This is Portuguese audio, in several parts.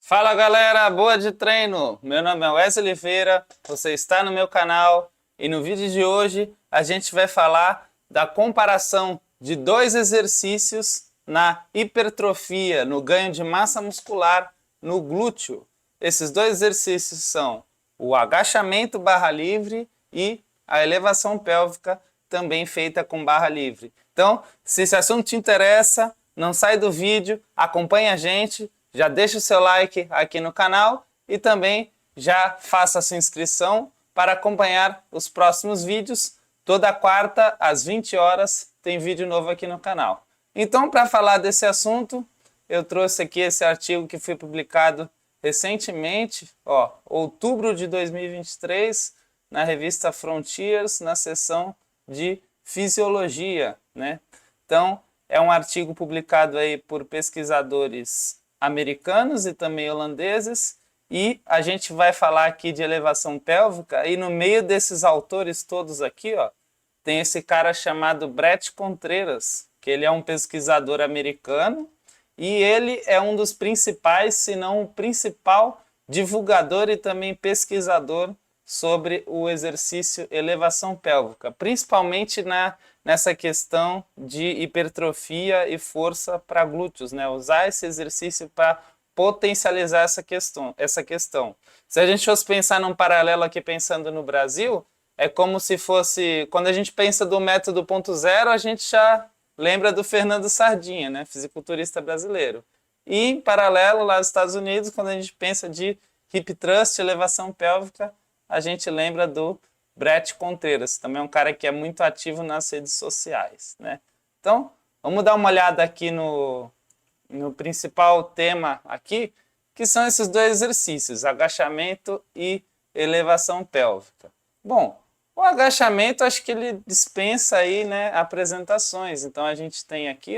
Fala galera, boa de treino! Meu nome é Wesley Oliveira, você está no meu canal e no vídeo de hoje a gente vai falar da comparação de dois exercícios na hipertrofia, no ganho de massa muscular no glúteo. Esses dois exercícios são o agachamento barra livre e a elevação pélvica, também feita com barra livre. Então, se esse assunto te interessa, não sai do vídeo, acompanha a gente, já deixa o seu like aqui no canal e também já faça a sua inscrição para acompanhar os próximos vídeos. Toda quarta, às 20 horas, tem vídeo novo aqui no canal. Então, para falar desse assunto, eu trouxe aqui esse artigo que foi publicado recentemente, outubro de 2023, na revista Frontiers, na seção de Fisiologia, né? Então, é um artigo publicado aí por pesquisadores americanos e também holandeses, e a gente vai falar aqui de elevação pélvica, e no meio desses autores todos aqui, tem esse cara chamado Bret Contreras, que ele é um pesquisador americano, e ele é um dos principais, se não o principal, divulgador e também pesquisador sobre o exercício elevação pélvica, principalmente nessa questão de hipertrofia e força para glúteos, né? Usar esse exercício para potencializar essa questão. Se a gente fosse pensar num paralelo aqui pensando no Brasil, é como se fosse, quando a gente pensa do método 0.0, a gente já lembra do Fernando Sardinha, né? Fisiculturista brasileiro. E em paralelo, lá nos Estados Unidos, quando a gente pensa de hip thrust, elevação pélvica, a gente lembra do Bret Contreras, também é um cara que é muito ativo nas redes sociais, né? Então, vamos dar uma olhada aqui no principal tema aqui, que são esses dois exercícios, agachamento e elevação pélvica. Bom, o agachamento, acho que ele dispensa aí, né, apresentações. Então, a gente tem aqui,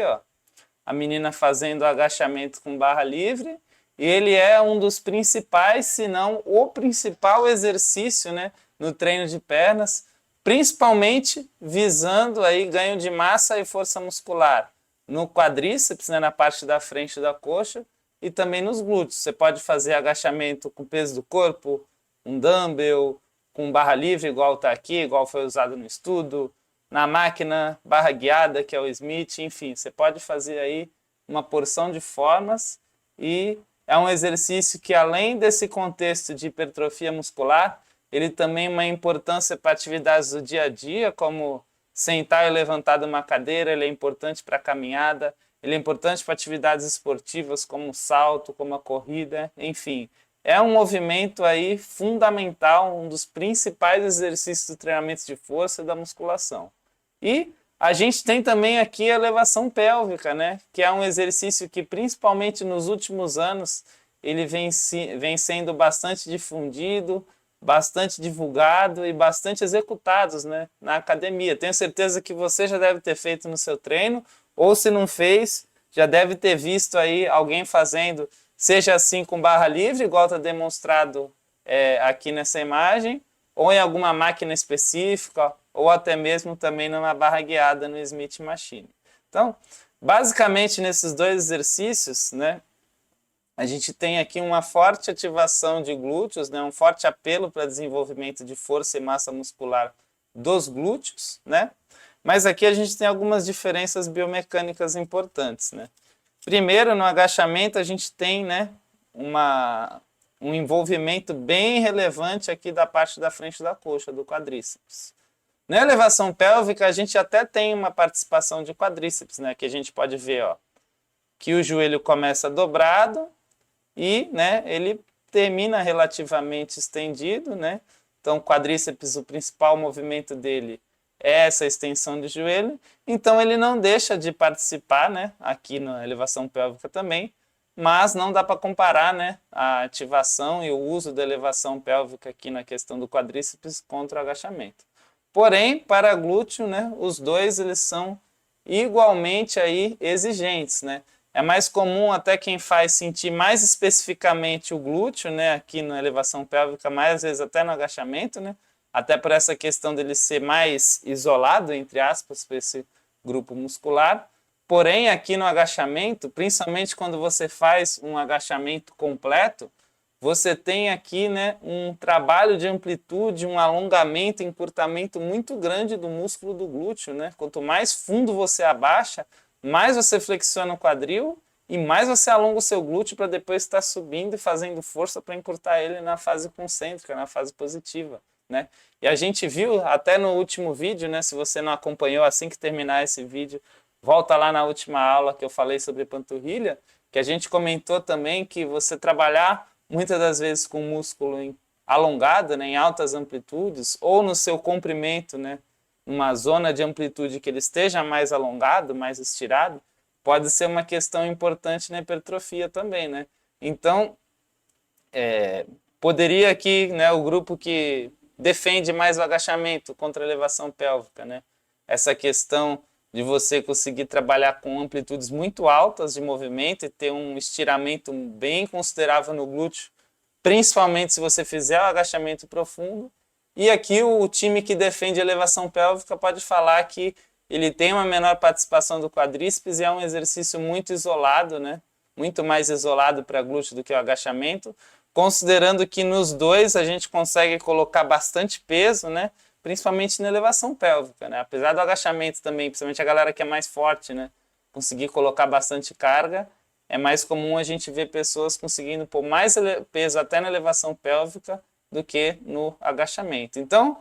a menina fazendo agachamento com barra livre, e ele é um dos principais, se não o principal exercício, né, no treino de pernas, principalmente visando aí ganho de massa e força muscular no quadríceps, né, na parte da frente da coxa, e também nos glúteos. Você pode fazer agachamento com peso do corpo, um dumbbell, com barra livre, igual está aqui, igual foi usado no estudo, na máquina, barra guiada, que é o Smith, enfim, você pode fazer aí uma porção de formas, e é um exercício que, além desse contexto de hipertrofia muscular, ele também tem uma importância para atividades do dia a dia, como sentar e levantar de uma cadeira. Ele é importante para a caminhada, ele é importante para atividades esportivas como o salto, como a corrida, enfim. É um movimento aí fundamental, um dos principais exercícios do treinamento de força e da musculação. E a gente tem também aqui a elevação pélvica, né? Que é um exercício que, principalmente nos últimos anos, ele vem sendo bastante difundido, bastante divulgado e bastante executados, né, na academia. Tenho certeza que você já deve ter feito no seu treino, ou se não fez, já deve ter visto aí alguém fazendo, seja assim com barra livre, igual está demonstrado aqui nessa imagem, ou em alguma máquina específica, ou até mesmo também numa barra guiada no Smith Machine. Então, basicamente nesses dois exercícios, né, a gente tem aqui uma forte ativação de glúteos, né, um forte apelo para desenvolvimento de força e massa muscular dos glúteos, né? Mas aqui a gente tem algumas diferenças biomecânicas importantes, né? Primeiro, no agachamento a gente tem, né, um envolvimento bem relevante aqui da parte da frente da coxa, do quadríceps. Na elevação pélvica a gente até tem uma participação de quadríceps, né, que a gente pode ver, que o joelho começa dobrado e, né, ele termina relativamente estendido, né? Então, o quadríceps, o principal movimento dele é essa extensão do joelho, então ele não deixa de participar, né, aqui na elevação pélvica também, mas não dá para comparar, né, a ativação e o uso da elevação pélvica aqui na questão do quadríceps contra o agachamento. Porém, para glúteo, né, os dois eles são igualmente aí exigentes, né? É mais comum até quem faz sentir mais especificamente o glúteo, né, aqui na elevação pélvica, mais às vezes até no agachamento, né? Até por essa questão dele ser mais isolado, entre aspas, para esse grupo muscular. Porém, aqui no agachamento, principalmente quando você faz um agachamento completo, você tem aqui, né, um trabalho de amplitude, um alongamento, encurtamento muito grande do músculo do glúteo, né? Quanto mais fundo você abaixa, mais você flexiona o quadril e mais você alonga o seu glúteo para depois estar subindo e fazendo força para encurtar ele na fase concêntrica, na fase positiva, né? E a gente viu até no último vídeo, né? Se você não acompanhou, assim que terminar esse vídeo, volta lá na última aula que eu falei sobre panturrilha, que a gente comentou também que você trabalhar muitas das vezes com músculo alongado, né, em altas amplitudes, ou no seu comprimento, né, uma zona de amplitude que ele esteja mais alongado, mais estirado, pode ser uma questão importante na hipertrofia também, né? Então, poderia aqui, né, o grupo que defende mais o agachamento contra a elevação pélvica, né? Essa questão de você conseguir trabalhar com amplitudes muito altas de movimento e ter um estiramento bem considerável no glúteo, principalmente se você fizer o agachamento profundo. E aqui o time que defende a elevação pélvica pode falar que ele tem uma menor participação do quadríceps e é um exercício muito isolado, né? Muito mais isolado para glúteo do que o agachamento, considerando que nos dois a gente consegue colocar bastante peso, né? Principalmente na elevação pélvica, né? Apesar do agachamento também, principalmente a galera que é mais forte, né? Conseguir colocar bastante carga, é mais comum a gente ver pessoas conseguindo pôr mais peso até na elevação pélvica do que no agachamento. Então,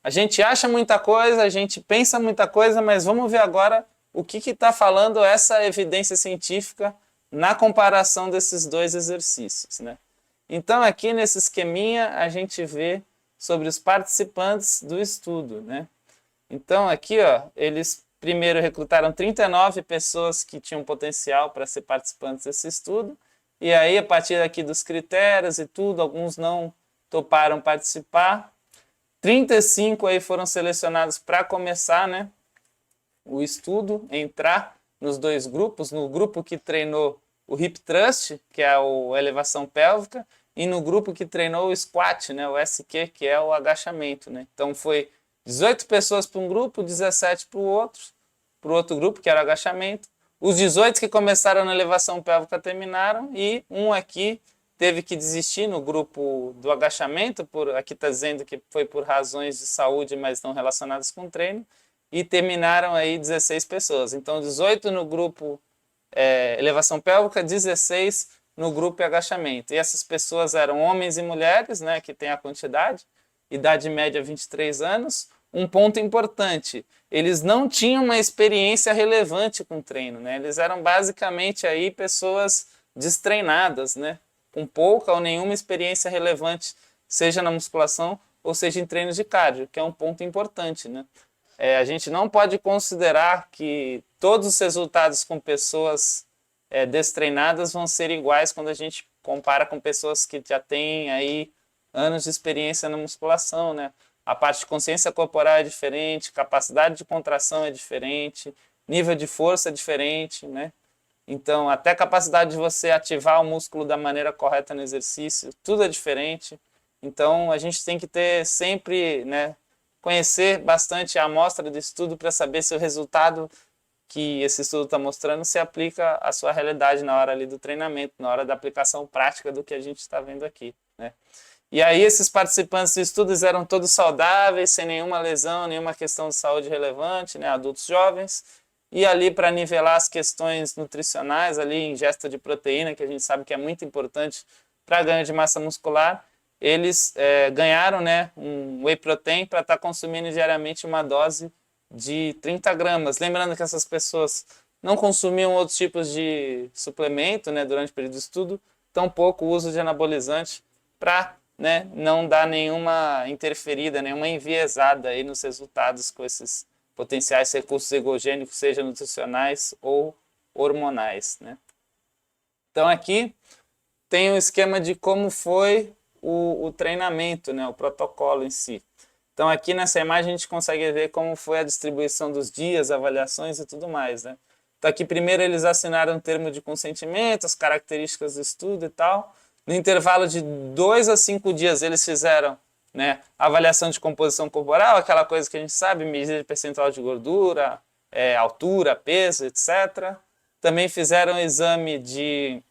a gente acha muita coisa, a gente pensa muita coisa, mas vamos ver agora o que está falando essa evidência científica na comparação desses dois exercícios, né? Então, aqui nesse esqueminha, a gente vê sobre os participantes do estudo, né? Então, aqui, ó, eles primeiro recrutaram 39 pessoas que tinham potencial para ser participantes desse estudo, e aí, a partir aqui dos critérios e tudo, alguns não toparam participar. 35 aí foram selecionados para começar, né, o estudo, entrar nos dois grupos, no grupo que treinou o hip thrust, que é a elevação pélvica, e no grupo que treinou o squat, né, o SQ, que é o agachamento, né? Então foi 18 pessoas para um grupo, 17 para o outro grupo, que era o agachamento. Os 18 que começaram na elevação pélvica terminaram e um aqui teve que desistir no grupo do agachamento, aqui está dizendo que foi por razões de saúde, mas não relacionadas com treino, e terminaram aí 16 pessoas. Então 18 no grupo elevação pélvica, 16 no grupo agachamento. E essas pessoas eram homens e mulheres, né, que tem a quantidade, idade média 23 anos. Um ponto importante, eles não tinham uma experiência relevante com treino, né? Eles eram basicamente aí pessoas destreinadas, né? Com pouca ou nenhuma experiência relevante, seja na musculação ou seja em treinos de cardio, que é um ponto importante, né? A gente não pode considerar que todos os resultados com pessoas destreinadas vão ser iguais quando a gente compara com pessoas que já têm aí anos de experiência na musculação, né? A parte de consciência corporal é diferente, capacidade de contração é diferente, nível de força é diferente, né? Então, até a capacidade de você ativar o músculo da maneira correta no exercício, tudo é diferente. Então, a gente tem que ter sempre, né, conhecer bastante a amostra do estudo para saber se o resultado que esse estudo está mostrando se aplica à sua realidade na hora ali do treinamento, na hora da aplicação prática do que a gente está vendo aqui, né? E aí esses participantes do estudo eram todos saudáveis, sem nenhuma lesão, nenhuma questão de saúde relevante, né? Adultos jovens. E ali para nivelar as questões nutricionais, ali ingesta de proteína, que a gente sabe que é muito importante para ganho de massa muscular, eles ganharam, né, um whey protein para estar consumindo diariamente uma dose de 30 gramas. Lembrando que essas pessoas não consumiam outros tipos de suplemento, né, durante o período de estudo, tampouco o uso de anabolizante para, né, não dar nenhuma interferida, nenhuma enviesada aí nos resultados com esses potenciais recursos ergogênicos, seja nutricionais ou hormonais, né? Então aqui tem um esquema de como foi o treinamento, né, o protocolo em si. Então aqui nessa imagem a gente consegue ver como foi a distribuição dos dias, avaliações e tudo mais, né? Então aqui primeiro eles assinaram um termo de consentimento, as características do estudo e tal. No intervalo de 2 a 5 dias eles fizeram, né, avaliação de composição corporal, aquela coisa que a gente sabe, medida de percentual de gordura, altura, peso, etc. Também fizeram o exame de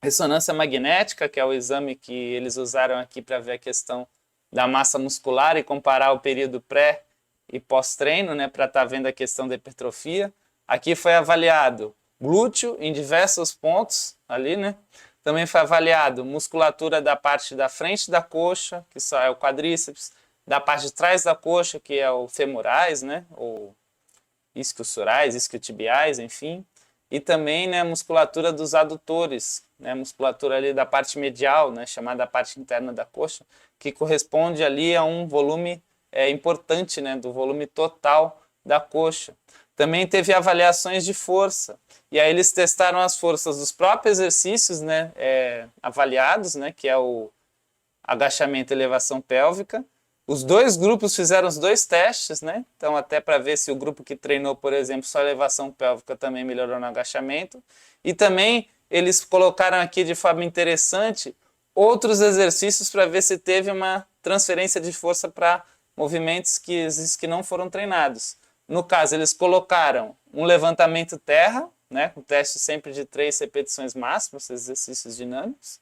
ressonância magnética, que é o exame que eles usaram aqui para ver a questão da massa muscular e comparar o período pré e pós-treino, né, para estar vendo a questão da hipertrofia. Aqui foi avaliado glúteo em diversos pontos ali, né? Também foi avaliado musculatura da parte da frente da coxa, que só é o quadríceps, da parte de trás da coxa, que é o femorais, né, ou isquiosurais, isquiotibiais, enfim. E também, né, musculatura dos adutores, né, musculatura ali da parte medial, né, chamada parte interna da coxa, que corresponde ali a um volume importante, né, do volume total da coxa. Também teve avaliações de força, e aí eles testaram as forças dos próprios exercícios, né, avaliados, né, que é o agachamento e elevação pélvica. Os dois grupos fizeram os dois testes, né? Então, até para ver se o grupo que treinou, por exemplo, só elevação pélvica também melhorou no agachamento. E também eles colocaram aqui de forma interessante outros exercícios para ver se teve uma transferência de força para movimentos que não foram treinados. No caso, eles colocaram um levantamento terra, né? Com teste sempre de 3 repetições máximas, exercícios dinâmicos.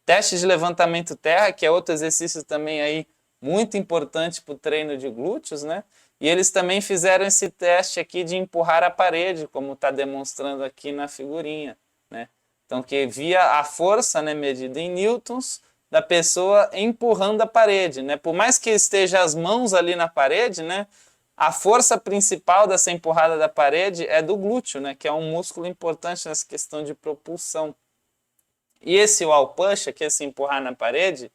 Teste de levantamento terra, que é outro exercício também aí muito importante para o treino de glúteos, né? E eles também fizeram esse teste aqui de empurrar a parede, como está demonstrando aqui na figurinha, né? Então, que via a força, né, medida em newtons da pessoa empurrando a parede, né? Por mais que esteja as mãos ali na parede, né, a força principal dessa empurrada da parede é do glúteo, né, que é um músculo importante nessa questão de propulsão. E esse wall push, que é esse empurrar na parede,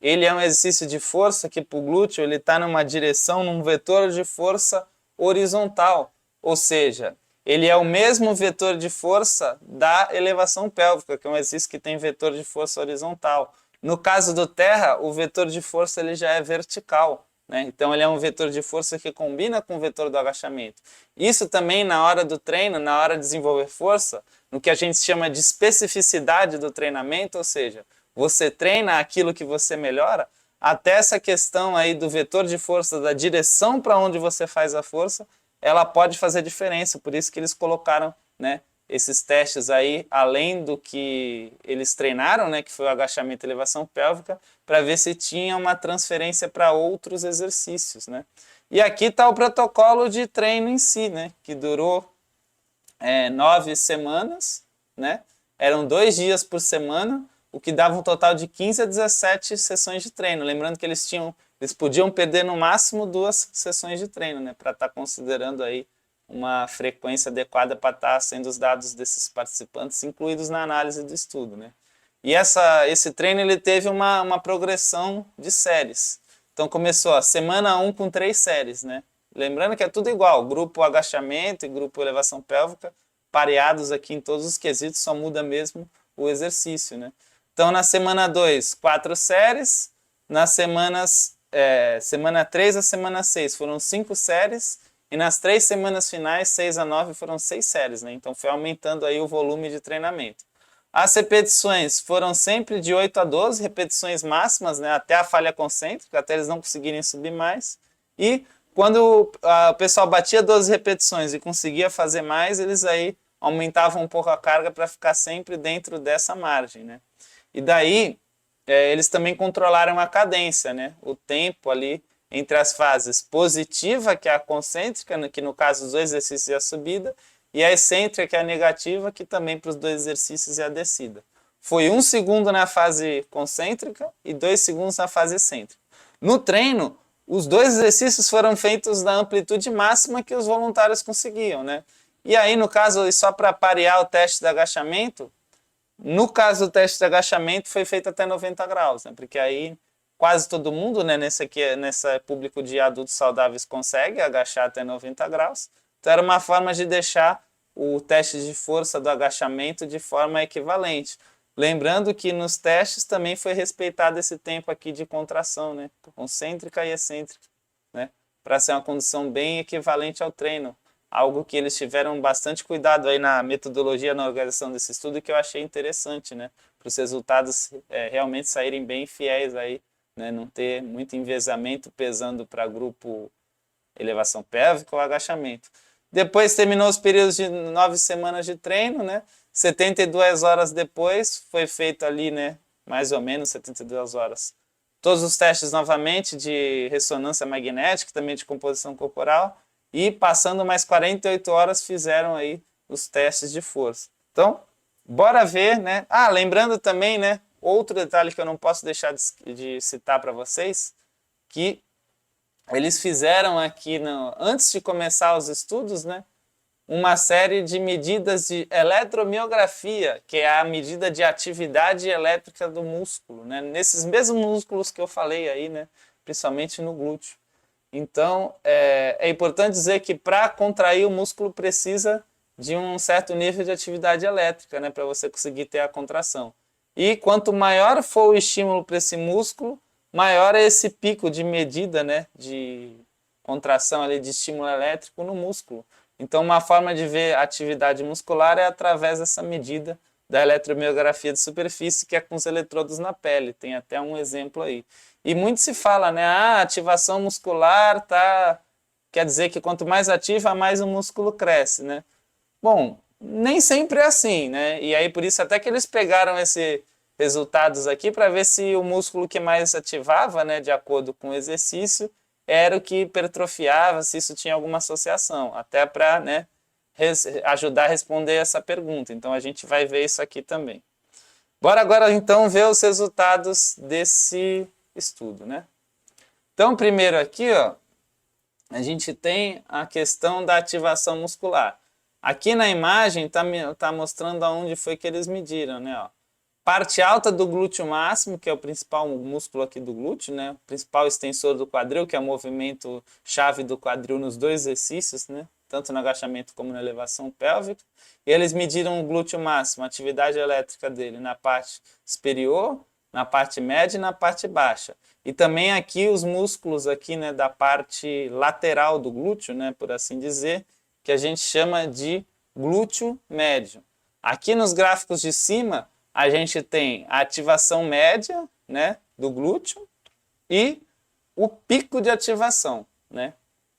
ele é um exercício de força que para o glúteo ele está numa direção, num vetor de força horizontal. Ou seja, ele é o mesmo vetor de força da elevação pélvica, que é um exercício que tem vetor de força horizontal. No caso do terra, o vetor de força ele já é vertical, né? Então ele é um vetor de força que combina com o vetor do agachamento. Isso também na hora do treino, na hora de desenvolver força, no que a gente chama de especificidade do treinamento, ou seja, você treina aquilo que você melhora, até essa questão aí do vetor de força, da direção para onde você faz a força, ela pode fazer diferença, por isso que eles colocaram, né, esses testes aí, além do que eles treinaram, né, que foi o agachamento e elevação pélvica, para ver se tinha uma transferência para outros exercícios, né. E aqui está o protocolo de treino em si, né, que durou 9 semanas, né, eram 2 dias por semana, o que dava um total de 15 a 17 sessões de treino. Lembrando que eles podiam perder no máximo 2 sessões de treino, né, para estar considerando aí uma frequência adequada para estar sendo os dados desses participantes incluídos na análise do estudo, né. E esse treino ele teve uma progressão de séries. Então começou a semana 1 com 3 séries, né. Lembrando que é tudo igual, grupo agachamento e grupo elevação pélvica, pareados aqui em todos os quesitos, só muda mesmo o exercício, né. Então, na semana 2, 4 séries. Nas semana 3 a semana 6 foram 5 séries. E nas 3 semanas finais, 6 a 9, foram 6 séries, né? Então, foi aumentando aí o volume de treinamento. As repetições foram sempre de 8 a 12 repetições máximas, né? Até a falha concêntrica, até eles não conseguirem subir mais. E quando o pessoal batia 12 repetições e conseguia fazer mais, eles aí aumentavam um pouco a carga para ficar sempre dentro dessa margem, né? E daí, eles também controlaram a cadência, né? O tempo ali entre as fases positiva, que é a concêntrica, que no caso os dois exercícios é a subida, e a excêntrica, que é a negativa, que também para os dois exercícios é a descida. Foi 1 segundo na fase concêntrica e 2 segundos na fase excêntrica. No treino, os dois exercícios foram feitos na amplitude máxima que os voluntários conseguiam, né? E aí, no caso, só para parear o teste de agachamento, no caso do teste de agachamento foi feito até 90 graus, né? Porque aí quase todo mundo, né, nesse público de adultos saudáveis consegue agachar até 90 graus. Então era uma forma de deixar o teste de força do agachamento de forma equivalente. Lembrando que nos testes também foi respeitado esse tempo aqui de contração, né? Concêntrica e excêntrica, né? Para ser uma condição bem equivalente ao treino. Algo que eles tiveram bastante cuidado aí na metodologia, na organização desse estudo, que eu achei interessante, né? Para os resultados realmente saírem bem fiéis aí, né? Não ter muito enviesamento pesando para grupo elevação pélvica ou agachamento. Depois terminou os períodos de 9 semanas de treino, né? 72 horas depois foi feito ali, né? Mais ou menos 72 horas. Todos os testes novamente de ressonância magnética, também de composição corporal. E passando mais 48 horas fizeram aí os testes de força. Então, bora ver, né? Ah, lembrando também, né? Outro detalhe que eu não posso deixar de citar para vocês, que eles fizeram aqui, antes de começar os estudos, né? Uma série de medidas de eletromiografia, que é a medida de atividade elétrica do músculo, né? Nesses mesmos músculos que eu falei aí, né? Principalmente no glúteo. Então, é importante dizer que para contrair o músculo precisa de um certo nível de atividade elétrica, né? Para você conseguir ter a contração. E quanto maior for o estímulo para esse músculo, maior é esse pico de medida, né? De contração ali, de estímulo elétrico no músculo. Então, uma forma de ver a atividade muscular é através dessa medida da eletromiografia de superfície, que é com os eletrodos na pele. Tem até um exemplo aí. E muito se fala, né? Ah, ativação muscular quer dizer que quanto mais ativa, mais o músculo cresce, né? Bom, nem sempre é assim, né? E aí por isso até que eles pegaram esses resultados aqui para ver se o músculo que mais ativava, né, de acordo com o exercício, era o que hipertrofiava, se isso tinha alguma associação, até para, né, ajudar a responder essa pergunta. Então a gente vai ver isso aqui também. Bora agora então ver os resultados desse estudo, né? Então primeiro aqui, ó, a gente tem a questão da ativação muscular. Aqui na imagem tá mostrando aonde foi que eles mediram, né? Ó. Parte alta do glúteo máximo, que é o principal músculo aqui do glúteo, né? O principal extensor do quadril, que é o movimento chave do quadril nos dois exercícios, né? Tanto no agachamento como na elevação pélvica. E eles mediram o glúteo máximo, a atividade elétrica dele na parte superior, na parte média e na parte baixa. E também aqui os músculos aqui, né, da parte lateral do glúteo, né, por assim dizer, que a gente chama de glúteo médio. Aqui nos gráficos de cima, a gente tem a ativação média, né, do glúteo e o pico de ativação, né?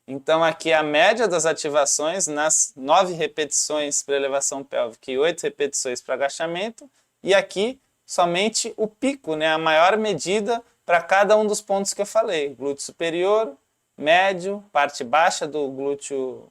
Então aqui a média das ativações nas 9 repetições para elevação pélvica e 8 repetições para agachamento, e aqui somente o pico, né, a maior medida para cada um dos pontos que eu falei, glúteo superior, médio, parte baixa do glúteo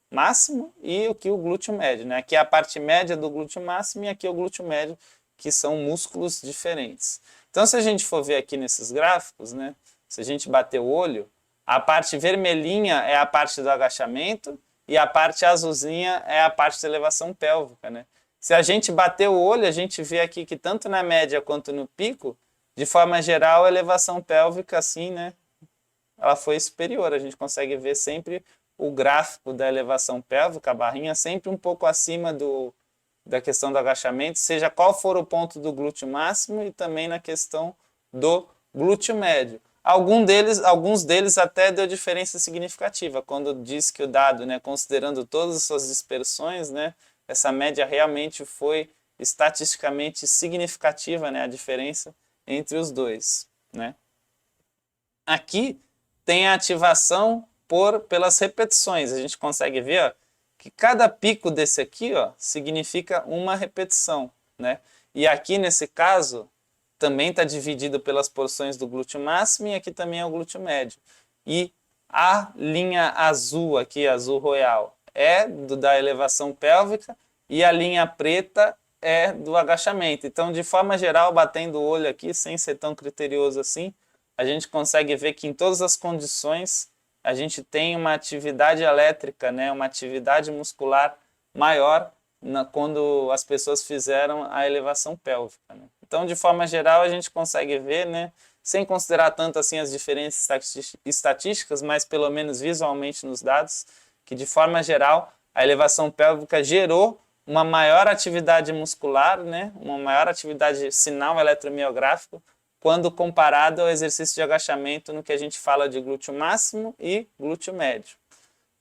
máximo e aqui o glúteo médio, né? Aqui é a parte média do glúteo máximo e aqui é o glúteo médio, que são músculos diferentes. Então, se a gente for ver aqui nesses gráficos, né? Se a gente bater o olho, a parte vermelhinha é a parte do agachamento e a parte azulzinha é a parte da elevação pélvica, né? Se a gente bater o olho, a gente vê aqui que tanto na média quanto no pico, de forma geral, a elevação pélvica, assim, né? Ela foi superior. A gente consegue ver sempre o gráfico da elevação pélvica, a barrinha, sempre um pouco acima da questão do agachamento, seja qual for o ponto do glúteo máximo e também na questão do glúteo médio. Alguns deles até deu diferença significativa, quando diz que o dado, né, considerando todas as suas dispersões, né, essa média realmente foi estatisticamente significativa, né, a diferença entre os dois, né. Aqui tem a ativação pelas repetições. A gente consegue ver, ó, que cada pico desse aqui, ó, significa uma repetição, né? E aqui nesse caso também está dividido pelas porções do glúteo máximo e aqui também é o glúteo médio. E a linha azul aqui, azul royal, é da elevação pélvica e a linha preta é do agachamento. Então, de forma geral, batendo o olho aqui, sem ser tão criterioso assim, a gente consegue ver que em todas as condições a gente tem uma atividade elétrica, né, uma atividade muscular maior quando as pessoas fizeram a elevação pélvica, né? Então, de forma geral, a gente consegue ver, né, sem considerar tanto assim as diferenças estatísticas, mas pelo menos visualmente nos dados, que de forma geral a elevação pélvica gerou uma maior atividade muscular, né, uma maior atividade sinal eletromiográfico, quando comparado ao exercício de agachamento no que a gente fala de glúteo máximo e glúteo médio.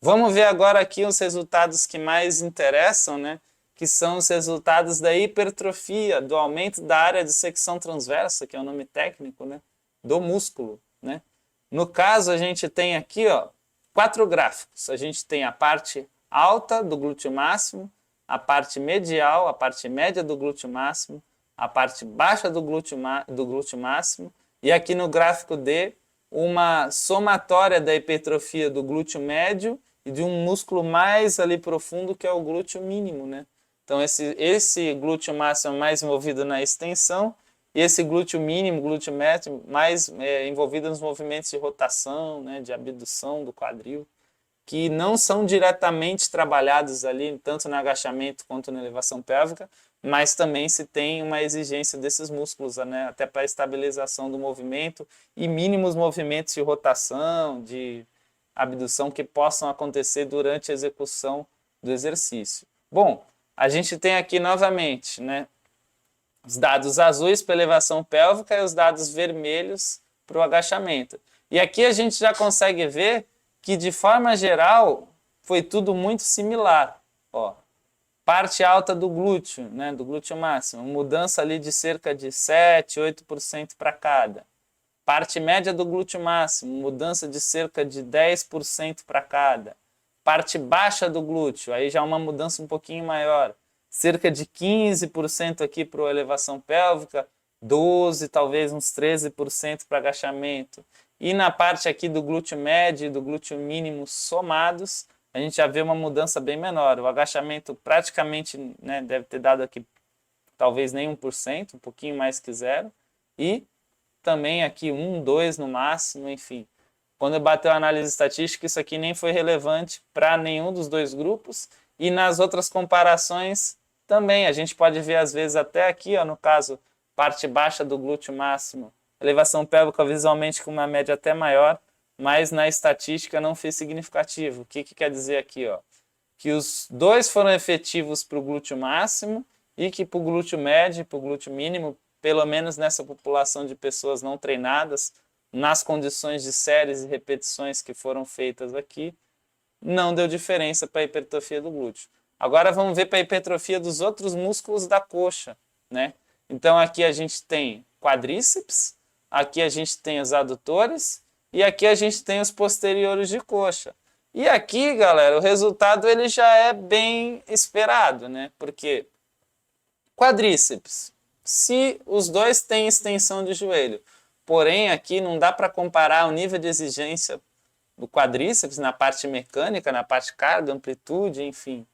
Vamos ver agora aqui os resultados que mais interessam, né? Que são os resultados da hipertrofia, do aumento da área de secção transversa, que é o nome técnico, né? Do músculo, né? No caso, a gente tem aqui, ó, 4 gráficos. A gente tem a parte alta do glúteo máximo, a parte medial, a parte média do glúteo máximo, a parte baixa do glúteo máximo, e aqui no gráfico D, uma somatória da hipertrofia do glúteo médio e de um músculo mais ali profundo, que é o glúteo mínimo, né? Então esse glúteo máximo é mais envolvido na extensão, e esse glúteo mínimo, glúteo médio, mais envolvido nos movimentos de rotação, né, de abdução do quadril, que não são diretamente trabalhados ali, tanto no agachamento quanto na elevação pélvica, mas também se tem uma exigência desses músculos, né, até para a estabilização do movimento e mínimos movimentos de rotação, de abdução que possam acontecer durante a execução do exercício. Bom, a gente tem aqui novamente, né, os dados azuis para elevação pélvica e os dados vermelhos para o agachamento. E aqui a gente já consegue ver que, de forma geral, foi tudo muito similar. Ó, parte alta do glúteo, né, do glúteo máximo, mudança ali de cerca de 7, 8% para cada. Parte média do glúteo máximo, mudança de cerca de 10% para cada. Parte baixa do glúteo, aí já uma mudança um pouquinho maior, cerca de 15% aqui para a elevação pélvica, 12%, talvez uns 13% para agachamento. E na parte aqui do glúteo médio e do glúteo mínimo somados, a gente já vê uma mudança bem menor. O agachamento praticamente, né, deve ter dado aqui talvez nem 1%, um pouquinho mais que zero. E também aqui 1, 2 no máximo, enfim. Quando eu bateu a análise estatística, isso aqui nem foi relevante para nenhum dos dois grupos. E nas outras comparações também, a gente pode ver às vezes até aqui, ó, no caso, parte baixa do glúteo máximo, elevação pélvica visualmente com uma média até maior, mas na estatística não foi significativo. O que quer dizer aqui? Ó? Que os dois foram efetivos para o glúteo máximo e que para o glúteo médio e para o glúteo mínimo, pelo menos nessa população de pessoas não treinadas, nas condições de séries e repetições que foram feitas aqui, não deu diferença para a hipertrofia do glúteo. Agora vamos ver para a hipertrofia dos outros músculos da coxa, né? Então aqui a gente tem quadríceps, aqui a gente tem os adutores e aqui a gente tem os posteriores de coxa. E aqui, galera, o resultado ele já é bem esperado, né? Porque quadríceps, se os dois têm extensão de joelho, porém aqui não dá para comparar o nível de exigência do quadríceps na parte mecânica, na parte carga, amplitude, enfim,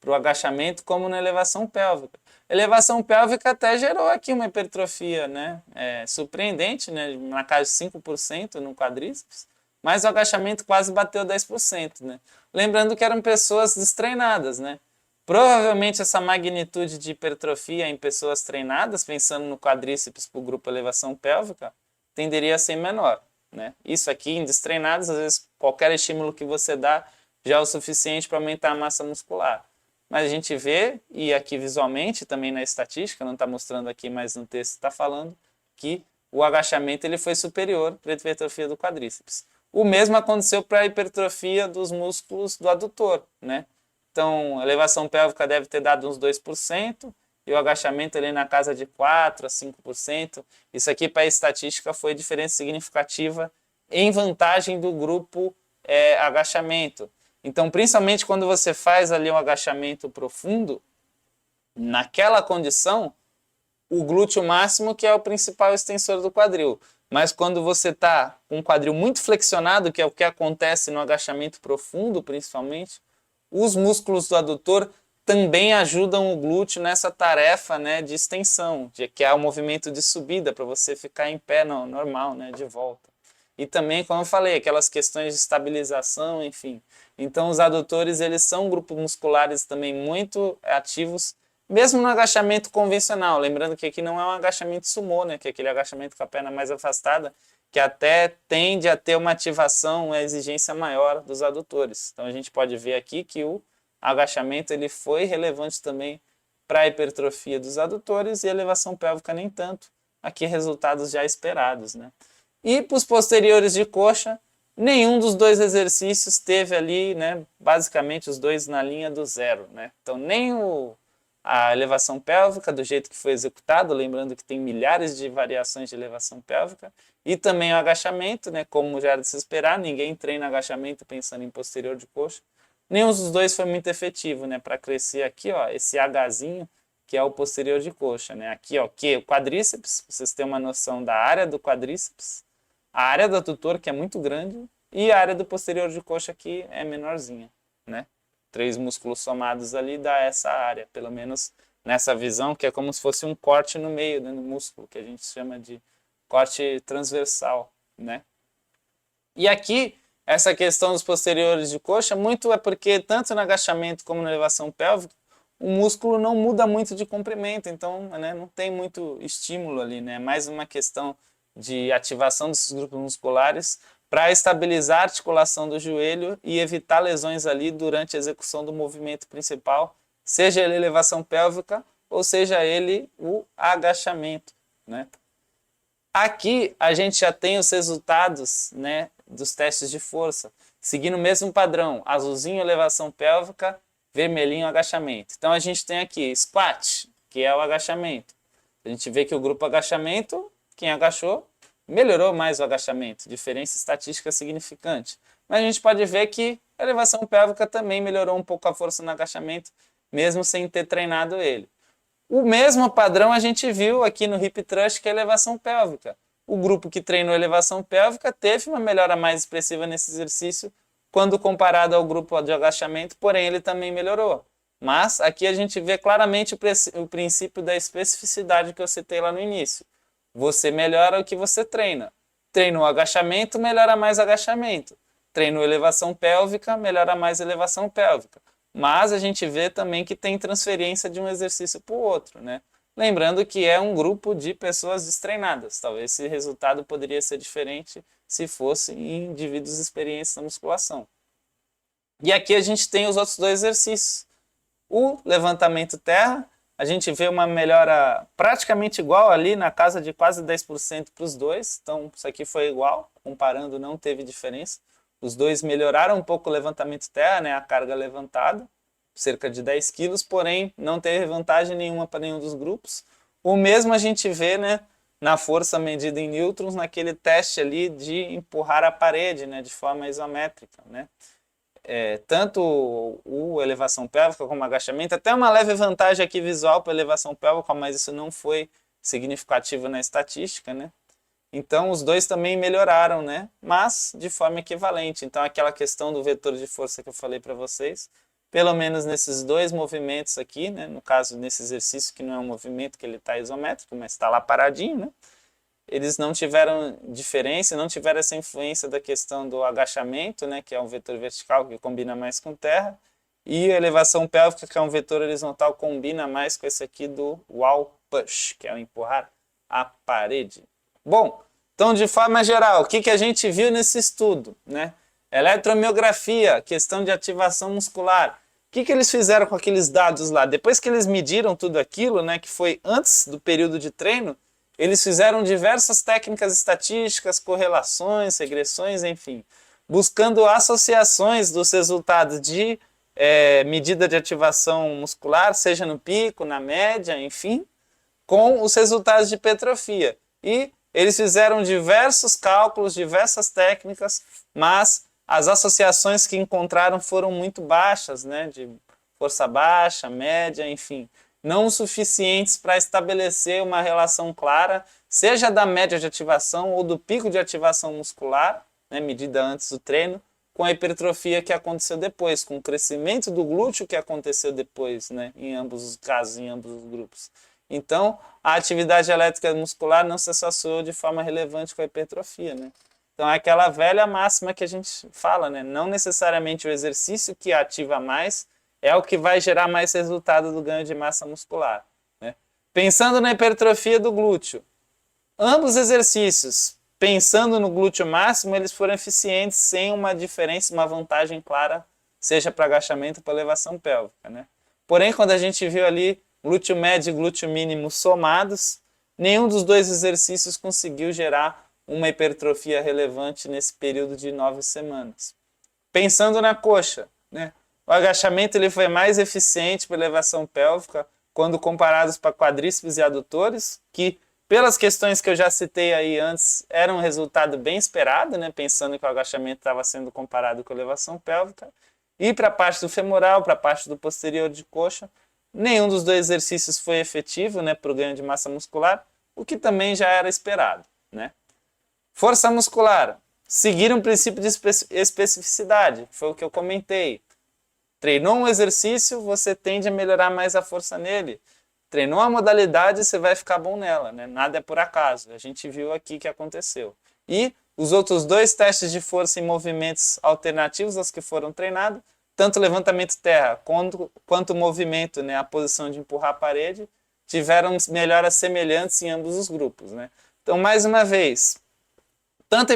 para o agachamento como na elevação pélvica. Elevação pélvica até gerou aqui uma hipertrofia, né? Surpreendente, né? Na casa de 5% no quadríceps, mas o agachamento quase bateu 10%, né? Lembrando que eram pessoas destreinadas, né? Provavelmente essa magnitude de hipertrofia em pessoas treinadas, pensando no quadríceps para o grupo elevação pélvica, tenderia a ser menor, né? Isso aqui em destreinados, às vezes qualquer estímulo que você dá já é o suficiente para aumentar a massa muscular. Mas a gente vê, e aqui visualmente, também na estatística, não está mostrando aqui, mas no texto está falando, que o agachamento ele foi superior para a hipertrofia do quadríceps. O mesmo aconteceu para a hipertrofia dos músculos do adutor, né? Então, a elevação pélvica deve ter dado uns 2%, e o agachamento ali na casa de 4% a 5%. Isso aqui para a estatística foi diferença significativa em vantagem do grupo agachamento. Então, principalmente quando você faz ali um agachamento profundo, naquela condição, o glúteo máximo que é o principal extensor do quadril. Mas quando você está com o quadril muito flexionado, que é o que acontece no agachamento profundo, principalmente, os músculos do adutor também ajudam o glúteo nessa tarefa, né, de extensão, que é o movimento de subida, para você ficar em pé normal, né, de volta. E também, como eu falei, aquelas questões de estabilização, enfim. Então, os adutores, eles são grupos musculares também muito ativos, mesmo no agachamento convencional. Lembrando que aqui não é um agachamento sumô, né? Que é aquele agachamento com a perna mais afastada, que até tende a ter uma ativação, uma exigência maior dos adutores. Então, a gente pode ver aqui que o agachamento ele foi relevante também para a hipertrofia dos adutores e a elevação pélvica nem tanto. Aqui, resultados já esperados, né? E para os posteriores de coxa, nenhum dos dois exercícios teve ali, né, basicamente os dois na linha do zero, né? Então, nem a elevação pélvica do jeito que foi executado, lembrando que tem milhares de variações de elevação pélvica, e também o agachamento, né, como já era de se esperar, ninguém treina agachamento pensando em posterior de coxa, nenhum dos dois foi muito efetivo, né, para crescer aqui, ó, esse Hzinho, que é o posterior de coxa, né? Aqui, ó, que o quadríceps, vocês têm uma noção da área do quadríceps, a área do adutor, que é muito grande, e a área do posterior de coxa aqui é menorzinha, né? 3 músculos somados ali dá essa área, pelo menos nessa visão, que é como se fosse um corte no meio, né, no músculo, que a gente chama de corte transversal, né? E aqui, essa questão dos posteriores de coxa, muito é porque tanto no agachamento como na elevação pélvica, o músculo não muda muito de comprimento, então, né, não tem muito estímulo ali, né? É mais uma questão de ativação desses grupos musculares para estabilizar a articulação do joelho e evitar lesões ali durante a execução do movimento principal, seja ele elevação pélvica ou seja ele o agachamento, né? Aqui a gente já tem os resultados, né, dos testes de força, seguindo o mesmo padrão, azulzinho elevação pélvica, vermelhinho agachamento. Então a gente tem aqui squat, que é o agachamento. A gente vê que o grupo agachamento, quem agachou, melhorou mais o agachamento, diferença estatística significante. Mas a gente pode ver que a elevação pélvica também melhorou um pouco a força no agachamento, mesmo sem ter treinado ele. O mesmo padrão a gente viu aqui no hip thrust, que é a elevação pélvica. O grupo que treinou elevação pélvica teve uma melhora mais expressiva nesse exercício quando comparado ao grupo de agachamento, porém ele também melhorou. Mas aqui a gente vê claramente o princípio da especificidade que eu citei lá no início. Você melhora o que você treina. Treinou agachamento, melhora mais agachamento. Treinou elevação pélvica, melhora mais elevação pélvica. Mas a gente vê também que tem transferência de um exercício para o outro, né? Lembrando que é um grupo de pessoas destreinadas. Talvez esse resultado poderia ser diferente se fosse em indivíduos experientes na musculação. E aqui a gente tem os outros dois exercícios. O levantamento terra, a gente vê uma melhora praticamente igual ali, na casa de quase 10% para os dois. Então, isso aqui foi igual, comparando não teve diferença. Os dois melhoraram um pouco o levantamento terra, né, a carga levantada, cerca de 10 quilos, porém não teve vantagem nenhuma para nenhum dos grupos. O mesmo a gente vê, né, na força medida em newtons, naquele teste ali de empurrar a parede, né, de forma isométrica, né. Tanto o elevação pélvica como o agachamento, até uma leve vantagem aqui visual para elevação pélvica, mas isso não foi significativo na estatística, né? Então os dois também melhoraram, né? Mas de forma equivalente. Então aquela questão do vetor de força que eu falei para vocês, pelo menos nesses dois movimentos aqui, né? No caso nesse exercício que não é um movimento que ele está isométrico, mas está lá paradinho, né? Eles não tiveram diferença, não tiveram essa influência da questão do agachamento, né, que é um vetor vertical que combina mais com terra, e a elevação pélvica, que é um vetor horizontal, combina mais com esse aqui do wall push, que é o empurrar a parede. Bom, então de forma geral, o que a gente viu nesse estudo, né? Eletromiografia, questão de ativação muscular. O que eles fizeram com aqueles dados lá? Depois que eles mediram tudo aquilo, né, que foi antes do período de treino, eles fizeram diversas técnicas estatísticas, correlações, regressões, enfim, buscando associações dos resultados de medida de ativação muscular, seja no pico, na média, enfim, com os resultados de hipertrofia. E eles fizeram diversos cálculos, diversas técnicas, mas as associações que encontraram foram muito baixas, né, de força baixa, média, enfim, não o suficientes para estabelecer uma relação clara, seja da média de ativação ou do pico de ativação muscular, né, medida antes do treino, com a hipertrofia que aconteceu depois, com o crescimento do glúteo que aconteceu depois, né, em ambos os casos, em ambos os grupos. Então, a atividade elétrica muscular não se associou de forma relevante com a hipertrofia, né? Então, é aquela velha máxima que a gente fala, né? Não necessariamente o exercício que ativa mais é o que vai gerar mais resultado do ganho de massa muscular, né? Pensando na hipertrofia do glúteo, ambos exercícios, pensando no glúteo máximo, eles foram eficientes sem uma diferença, uma vantagem clara, seja para agachamento ou para elevação pélvica, né? Porém, quando a gente viu ali glúteo médio e glúteo mínimo somados, nenhum dos dois exercícios conseguiu gerar uma hipertrofia relevante nesse período de 9 semanas. Pensando na coxa, né? O agachamento ele foi mais eficiente para elevação pélvica quando comparados para quadríceps e adutores, que pelas questões que eu já citei aí antes, era um resultado bem esperado, né? Pensando que o agachamento estava sendo comparado com a elevação pélvica. E para a parte do femoral, para a parte do posterior de coxa, nenhum dos dois exercícios foi efetivo, né, para o ganho de massa muscular, o que também já era esperado, né? Força muscular. Seguir um princípio de especificidade, foi o que eu comentei. Treinou um exercício, você tende a melhorar mais a força nele. Treinou a modalidade, você vai ficar bom nela, né? Nada é por acaso. A gente viu aqui que aconteceu. E os outros dois testes de força em movimentos alternativos aos que foram treinados, tanto levantamento terra quanto o movimento, né, a posição de empurrar a parede, tiveram melhoras semelhantes em ambos os grupos, né? Então, mais uma vez, tanto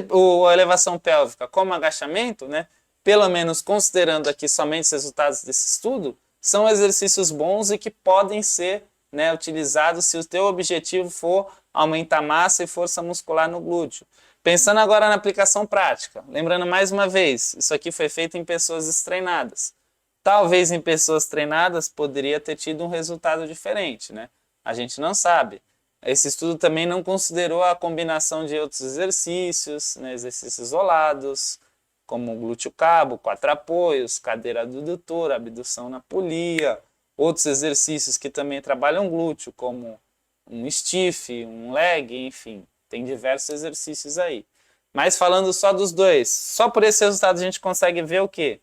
a elevação pélvica como o agachamento, né, pelo menos considerando aqui somente os resultados desse estudo, são exercícios bons e que podem ser, né, utilizados se o teu objetivo for aumentar massa e força muscular no glúteo. Pensando agora na aplicação prática, lembrando mais uma vez, isso aqui foi feito em pessoas destreinadas. Talvez em pessoas treinadas poderia ter tido um resultado diferente, né? A gente não sabe. Esse estudo também não considerou a combinação de outros exercícios, né, exercícios isolados, como glúteo cabo, 4 apoios, cadeira abdutora, abdução na polia, outros exercícios que também trabalham glúteo, como um stiff, um leg, enfim, tem diversos exercícios aí. Mas falando só dos dois, só por esse resultado a gente consegue ver o quê?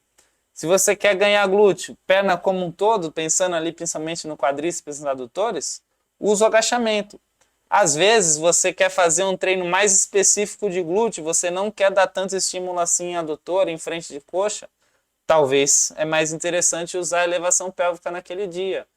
Se você quer ganhar glúteo, perna como um todo, pensando ali principalmente no quadríceps e nos adutores, usa o agachamento. Às vezes você quer fazer um treino mais específico de glúteo, você não quer dar tanto estímulo assim em adutor, em frente de coxa, talvez é mais interessante usar a elevação pélvica naquele dia.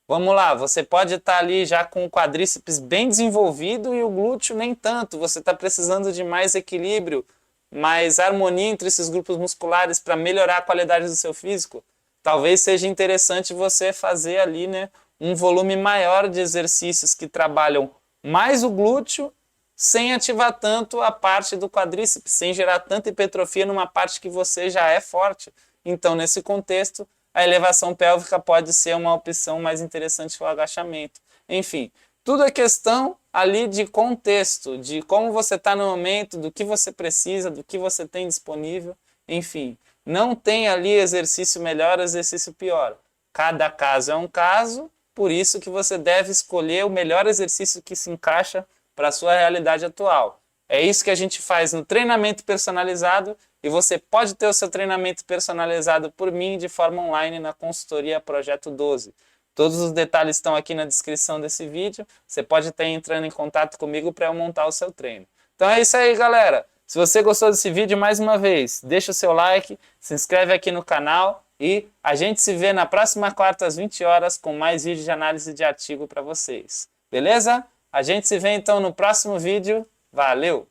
Vamos lá, você pode estar ali já com o quadríceps bem desenvolvido e o glúteo nem tanto, você está precisando de mais equilíbrio, mais harmonia entre esses grupos musculares para melhorar a qualidade do seu físico. Talvez seja interessante você fazer ali, né, um volume maior de exercícios que trabalham mais o glúteo, sem ativar tanto a parte do quadríceps, sem gerar tanta hipertrofia numa parte que você já é forte. Então, nesse contexto, a elevação pélvica pode ser uma opção mais interessante que o agachamento. Enfim, tudo é questão ali de contexto, de como você está no momento, do que você precisa, do que você tem disponível. Enfim, não tem ali exercício melhor, exercício pior. Cada caso é um caso. Por isso que você deve escolher o melhor exercício que se encaixa para a sua realidade atual. É isso que a gente faz no treinamento personalizado e você pode ter o seu treinamento personalizado por mim de forma online na consultoria Projeto 12. Todos os detalhes estão aqui na descrição desse vídeo. Você pode estar entrando em contato comigo para eu montar o seu treino. Então é isso aí, galera. Se você gostou desse vídeo, mais uma vez, deixa o seu like, se inscreve aqui no canal. E a gente se vê na próxima quarta às 20 horas com mais vídeo de análise de artigo para vocês. Beleza? A gente se vê então no próximo vídeo. Valeu!